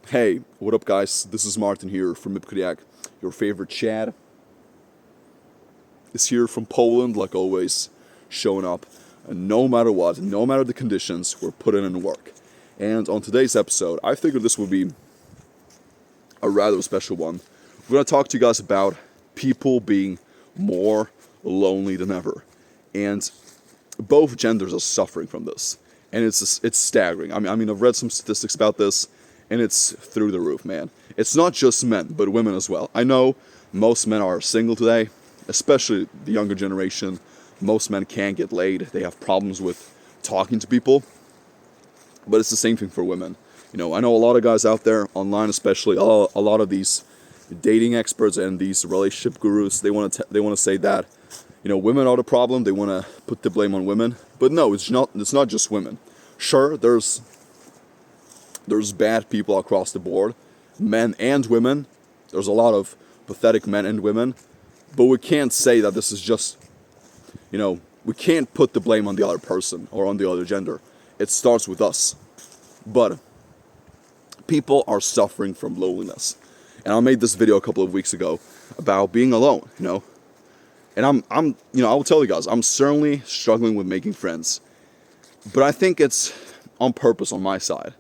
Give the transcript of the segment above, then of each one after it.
Hey, what up, guys? This is Martin here from Ipkriak. Your favorite Chad is here from Poland, like always, showing up. And no matter what, no matter the conditions, we're putting in work. And on today's episode, I figured this would be a rather special one. We're going to talk to you guys about people being more lonely than ever. And both genders are suffering from this. And it's staggering. I mean, I've read some statistics about this, and it's through the roof, man. It's not just men, but women as well. I know most men are single today, especially the younger generation. Most men can't get laid. They have problems with talking to people. But it's the same thing for women. You know, I know a lot of guys out there, online especially, a lot of these dating experts and these relationship gurus, they want to say that, you know, women are the problem. They want to put the blame on women. But no, it's not just women. Sure, there's bad people across the board, men and women. There's a lot of pathetic men and women, but we can't say that this is just, you know, we can't put the blame on the other person or on the other gender. It starts with us. But people are suffering from loneliness. And I made this video a couple of weeks ago about being alone, you know. And I'm you know, I will tell you guys, I'm certainly struggling with making friends. But I think it's on purpose on my side.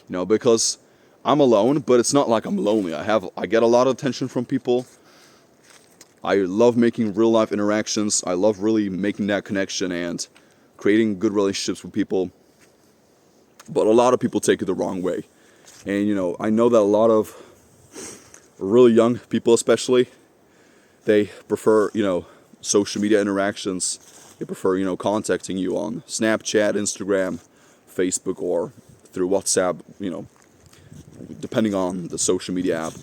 You know, because I'm alone, but it's not like I'm lonely. I get a lot of attention from people. I love making real life interactions. I love really making that connection and creating good relationships with people. But a lot of people take it the wrong way. And, you know, I know that a lot of really young people especially, they prefer, you know, social media interactions. They prefer, you know, contacting you on Snapchat, Instagram, Facebook, or through WhatsApp, you know, depending on the social media app.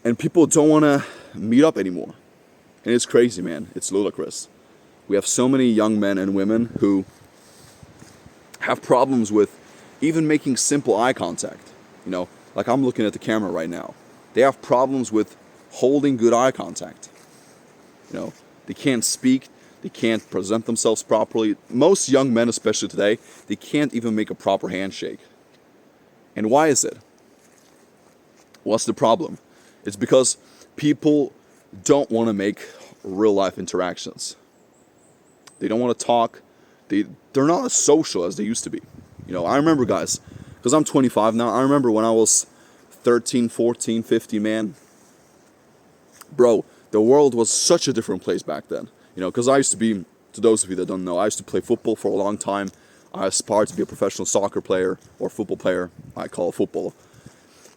And people don't want to meet up anymore. And it's crazy, man. It's ludicrous. We have so many young men and women who have problems with even making simple eye contact. You know, like I'm looking at the camera right now. They have problems with holding good eye contact. You know, they can't speak. They can't present themselves properly. Most young men, especially today, they can't even make a proper handshake. And why is it? What's the problem? It's because people don't want to make real life interactions. They don't want to talk. They're not as social as they used to be. You know, I remember, guys, because I'm 25 now, I remember when I was 13, 14, 15, man. Bro, the world was such a different place back then. You know, because I used to be, to those of you that don't know, I used to play football for a long time. I aspired to be a professional soccer player or football player. I call it football.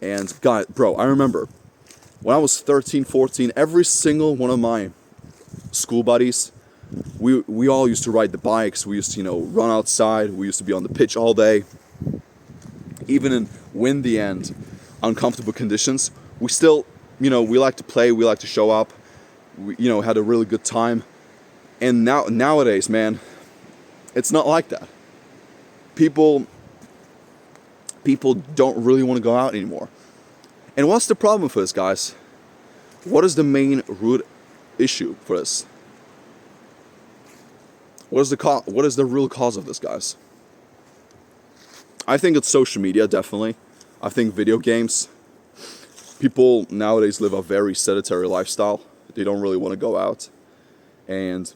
And, bro, I remember when I was 13, 14, every single one of my school buddies, we all used to ride the bikes. We used to, you know, run outside. We used to be on the pitch all day. Even in windy and uncomfortable conditions, we still, you know, we like to play. We like to show up. We, you know, had a really good time. And nowadays, man, it's not like that. People don't really want to go out anymore. And what's the problem for this, guys? What is the main root issue for this? What is the real cause of this, guys? I think it's social media, definitely. I think video games. People nowadays live a very sedentary lifestyle. They don't really want to go out. And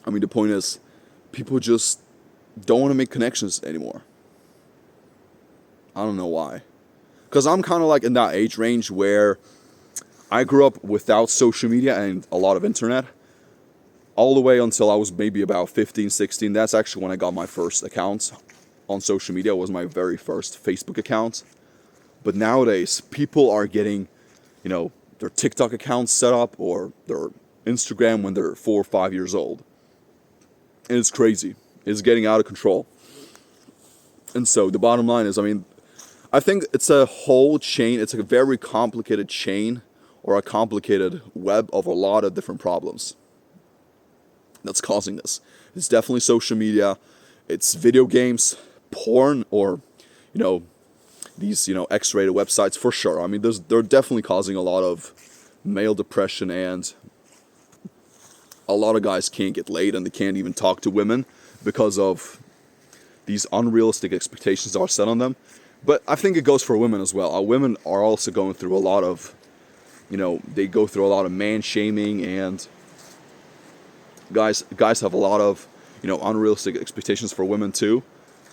I mean, the point is, people just don't want to make connections anymore. I don't know why. Because I'm kind of like in that age range where I grew up without social media and a lot of internet. All the way until I was maybe about 15, 16. That's actually when I got my first account on social media. It was my very first Facebook account. But nowadays, people are getting, you know, their TikTok accounts set up or their Instagram when they're 4 or 5 years old. And it's crazy. It's getting out of control. And so the bottom line is, I mean, I think it's a whole chain. It's a very complicated chain or a complicated web of a lot of different problems that's causing this. It's definitely social media. It's video games, porn, or, you know, these, you know, X-rated websites for sure. I mean, they're definitely causing a lot of male depression, and a lot of guys can't get laid and they can't even talk to women because of these unrealistic expectations that are set on them. But I think it goes for women as well. Women are also going through a lot of, they go through a lot of man shaming, and guys have a lot of, unrealistic expectations for women too,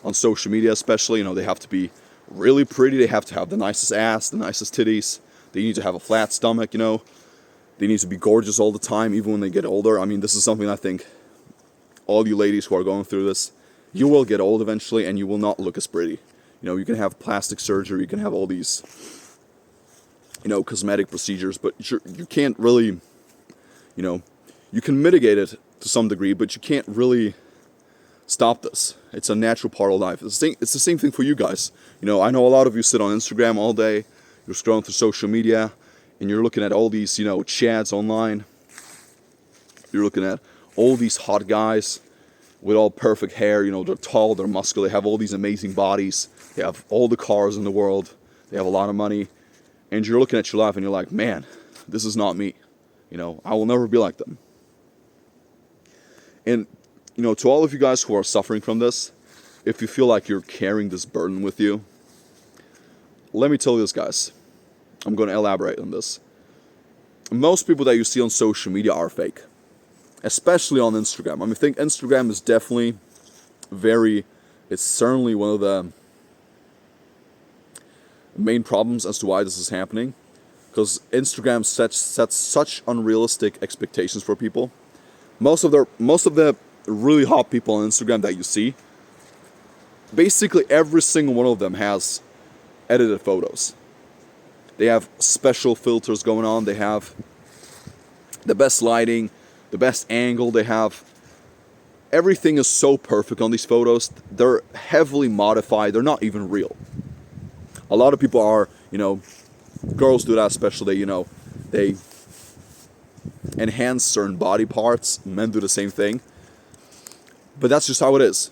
on social media especially. They have to be really pretty. They have to have the nicest ass, the nicest titties. They need to have a flat stomach. They need to be gorgeous all the time, even when they get older. I mean, this is something I think all you ladies who are going through this, you will get old eventually, and you will not look as pretty. You can have plastic surgery, you can have all these, cosmetic procedures, but you can't really, you can mitigate it to some degree, but you can't really stop this. It's a natural part of life. It's the same thing for you guys. I know a lot of you sit on Instagram all day, you're scrolling through social media, and you're looking at all these, chads online. You're looking at all these hot guys with all perfect hair. They're tall, they're muscular, they have all these amazing bodies. They have all the cars in the world. They have a lot of money. And you're looking at your life and you're like, man, this is not me. I will never be like them. And, to all of you guys who are suffering from this, if you feel like you're carrying this burden with you, let me tell you this, guys. I'm going to elaborate on this. Most people that you see on social media are fake. Especially on Instagram. I think Instagram is definitely it's certainly one of the main problems as to why this is happening. Because Instagram sets such unrealistic expectations for people. Most of the really hot people on Instagram that you see, basically every single one of them has edited photos. They have special filters going on. They have the best lighting, the best angle. They have everything is so perfect on these photos. They're heavily modified. They're not even real. A lot of people are, girls do that especially. They enhance certain body parts. Men do the same thing. But that's just how it is.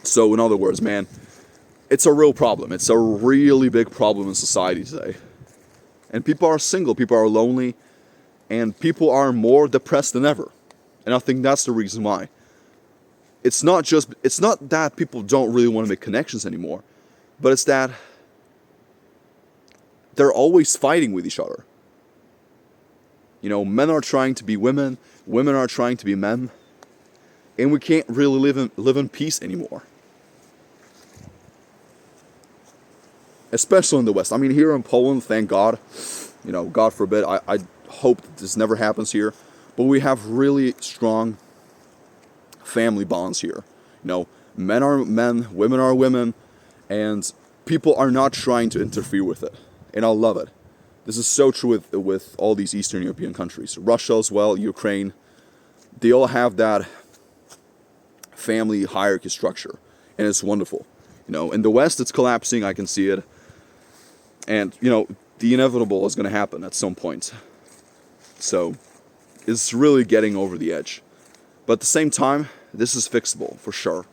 So in other words, man, it's a real problem. It's a really big problem in society today. And people are single, people are lonely, and people are more depressed than ever. And I think that's the reason why. It's not that people don't really want to make connections anymore, but it's that they're always fighting with each other. Men are trying to be women, women are trying to be men, and we can't really live in peace anymore. Especially in the West. Here in Poland, thank God, God forbid, I hope that this never happens here, but we have really strong family bonds here. Men are men, women are women, and people are not trying to interfere with it. And I love it. This is so true with all these Eastern European countries. Russia as well, Ukraine. They all have that family hierarchy structure, and it's wonderful. In the West, it's collapsing. I can see it. And, the inevitable is going to happen at some point. So, it's really getting over the edge. But at the same time, this is fixable, for sure.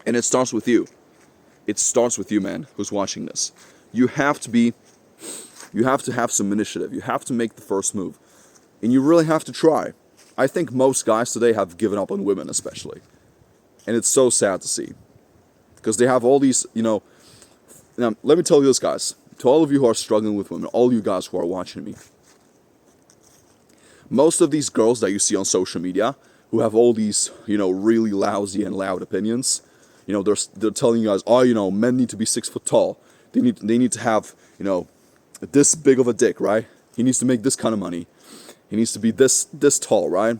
And it starts with you. It starts with you, man, who's watching this. You have to have some initiative. You have to make the first move. And you really have to try. I think most guys today have given up on women, especially. And it's so sad to see. Because they have all these, Now, let me tell you this, guys. To all of you who are struggling with women, all you guys who are watching me. Most of these girls that you see on social media, who have all these, really lousy and loud opinions, they're telling you guys, oh, men need to be 6 foot tall. They need to have, this big of a dick, right? He needs to make this kind of money. He needs to be this tall, right?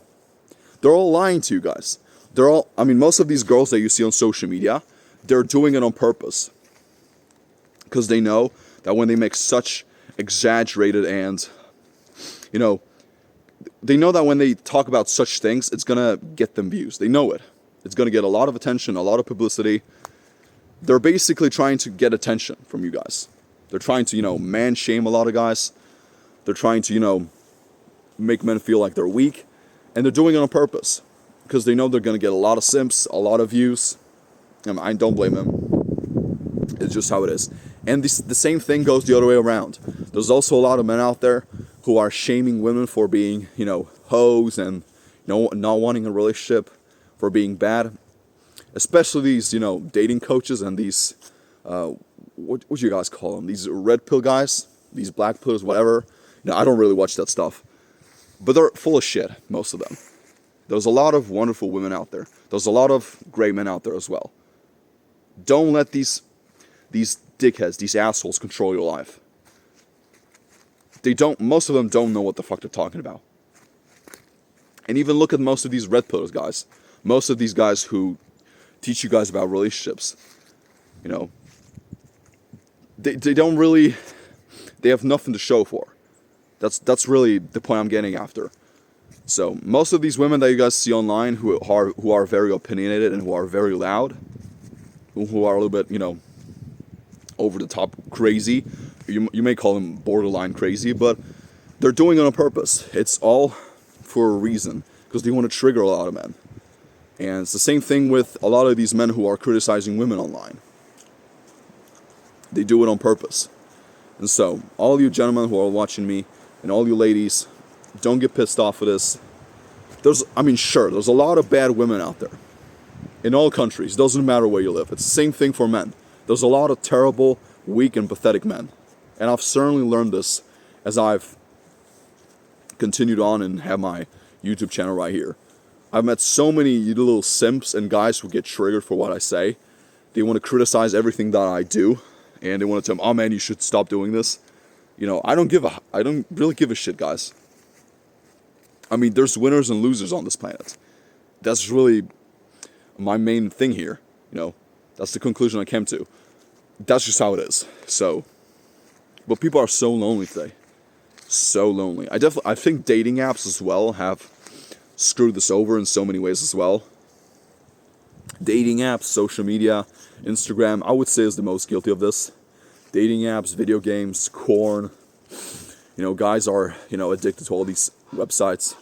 They're all lying to you guys. Most of these girls that you see on social media, they're doing it on purpose. Because they know that when they make such exaggerated and, they know that when they talk about such things, it's going to get them views. They know it. It's going to get a lot of attention, a lot of publicity. They're basically trying to get attention from you guys. They're trying to, man shame a lot of guys. They're trying to, make men feel like they're weak. And they're doing it on purpose. Because they know they're going to get a lot of simps, a lot of views. I don't blame them. It's just how it is. And the same thing goes the other way around. There's also a lot of men out there who are shaming women for being, hoes and not wanting a relationship, for being bad. especially these, dating coaches and these, what do you guys call them? These red pill guys, these black pills, whatever. I don't really watch that stuff, but they're full of shit, most of them. There's a lot of wonderful women out there. There's a lot of great men out there as well. Don't let these dickheads, these assholes control your life. Most of them don't know what the fuck they're talking about. And even look at most of these red pillers guys. Most of these guys who teach you guys about relationships. They don't really, they have nothing to show for. That's really the point I'm getting after. So most of these women that you guys see online who are very opinionated and who are very loud, who are a little bit, over the top crazy. You may call them borderline crazy, but they're doing it on purpose. It's all for a reason, because they want to trigger a lot of men. And it's the same thing with a lot of these men who are criticizing women online. They do it on purpose. And so, all you gentlemen who are watching me, and all you ladies, don't get pissed off with this. There's a lot of bad women out there. In all countries, doesn't matter where you live. It's the same thing for men. There's a lot of terrible, weak, and pathetic men. And I've certainly learned this as I've continued on and have my YouTube channel right here. I've met so many little simps and guys who get triggered for what I say. They want to criticize everything that I do, and they want to tell me, "Oh man, you should stop doing this." I don't really give a shit, guys. There's winners and losers on this planet. That's really my main thing here. That's the conclusion I came to. That's just how it is. So, but people are so lonely today. So lonely. I think dating apps as well have screwed this over in so many ways as well. Dating apps, social media, Instagram, I would say is the most guilty of this. Dating apps, video games, corn. Guys are, addicted to all these websites.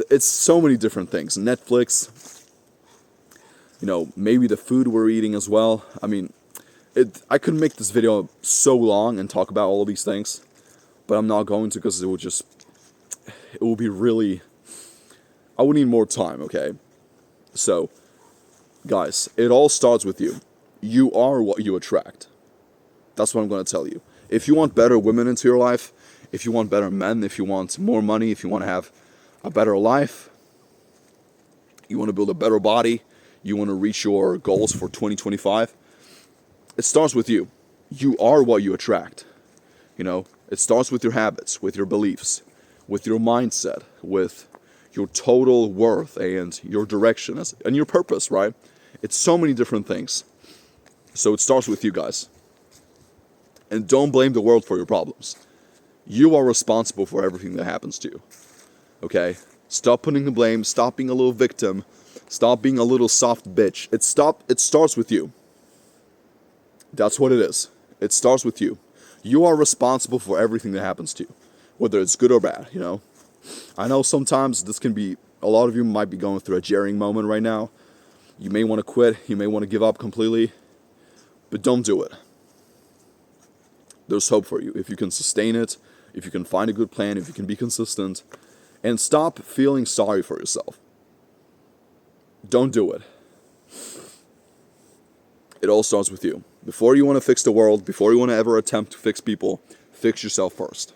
It's so many different things. Netflix, maybe the food we're eating as well. I could make this video so long and talk about all of these things, but I'm not going to, because it will be really, I would need more time, okay? So, guys, it all starts with you. You are what you attract. That's what I'm going to tell you. If you want better women into your life, if you want better men, if you want more money, if you want to have a better life, you want to build a better body, you want to reach your goals for 2025, it starts with you. You are what you attract. It starts with your habits, with your beliefs, with your mindset, with your total worth and your direction and your purpose, right? It's so many different things. So it starts with you guys. And don't blame the world for your problems. You are responsible for everything that happens to you. Okay? Stop putting the blame. Stop being a little victim. Stop being a little soft bitch. It starts with you. That's what it is. It starts with you. You are responsible for everything that happens to you, whether it's good or bad, I know sometimes this can be, a lot of you might be going through a jarring moment right now. You may want to quit. You may want to give up completely. But don't do it. There's hope for you. If you can sustain it, if you can find a good plan, if you can be consistent, and stop feeling sorry for yourself. Don't do it. It all starts with you. Before you want to fix the world, before you want to ever attempt to fix people, fix yourself first.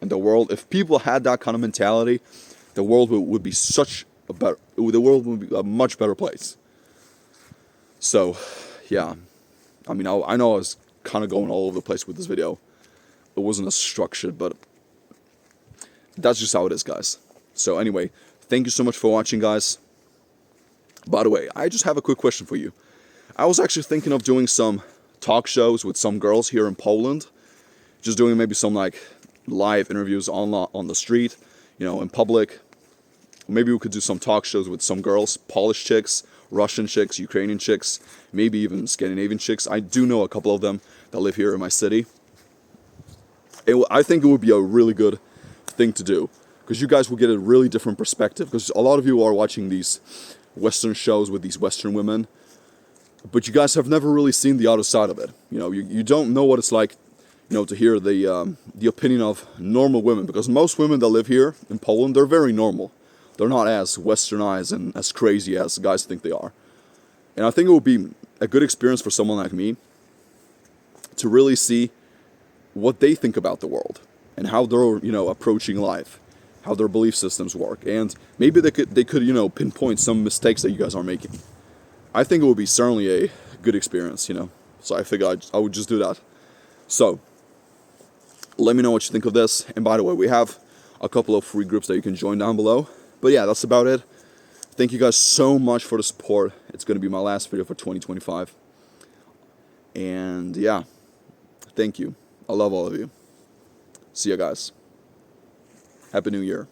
And the world, if people had that kind of mentality, the world would be a much better place. So, yeah. I know I was kind of going all over the place with this video. It wasn't as structured, but that's just how it is, guys. So anyway, thank you so much for watching, guys. By the way, I just have a quick question for you. I was actually thinking of doing some talk shows with some girls here in Poland. Just doing maybe some live interviews on the street, in public. Maybe we could do some talk shows with some girls, Polish chicks, Russian chicks, Ukrainian chicks, maybe even Scandinavian chicks. I do know a couple of them that live here in my city. I think it would be a really good thing to do, because you guys will get a really different perspective, because a lot of you are watching these Western shows with these Western women, but you guys have never really seen the other side of it. You don't know what it's like, to hear the opinion of normal women, because most women that live here in Poland, they're very normal. They're not as westernized and as crazy as guys think they are. And I think it would be a good experience for someone like me to really see what they think about the world and how they're, approaching life, how their belief systems work, and maybe they could pinpoint some mistakes that you guys are making. I think it would be certainly a good experience. So I figured I would just do that. So let me know what you think of this. And by the way, we have a couple of free groups that you can join down below. But yeah, that's about it. Thank you guys so much for the support. It's going to be my last video for 2025. And yeah, thank you. I love all of you. See ya, guys. Happy New Year.